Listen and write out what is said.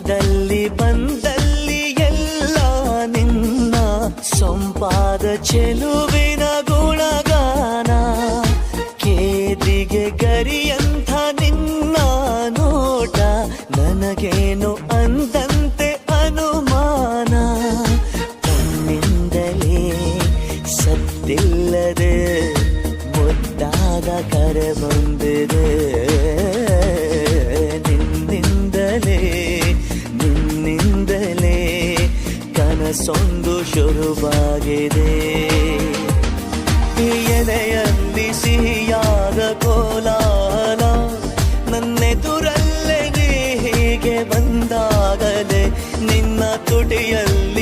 ಹೋದಲ್ಲಿ ಬಂದಲ್ಲಿ ಎಲ್ಲ ನಿನ್ನ ಸೊಂಪಾದ ಚೆಲುವಿನ ಗುಣಗಾನ. ಕೇದಿಗೆ ಗರಿಯಂಥ ನಿನ್ನ ನೋಟ ನನಗೇನು ಅಂದಂತೆ ಅನುಮಾನ. ಕಣ್ಣಿಂದಲೇ ಸತ್ತಿಲ್ಲದೆ ಮುದ್ದಾದ ಕರೆ ಬಂದಿದೆ. ನಿನ್ನಿಂದಲೇ ಕನಸೊಂದು ಶುರುವಾಗಿದೆ. ಎದೆಯಲ್ಲಿ ಸಿಹಿಯಾದ ಕೋಲಾಲ ನನ್ನೆದುರಲ್ಲೇ ನೀ ಹೀಗೆ ಬಂದಾಗಲೇ ನಿನ್ನ ತುಟಿಯಲ್ಲಿ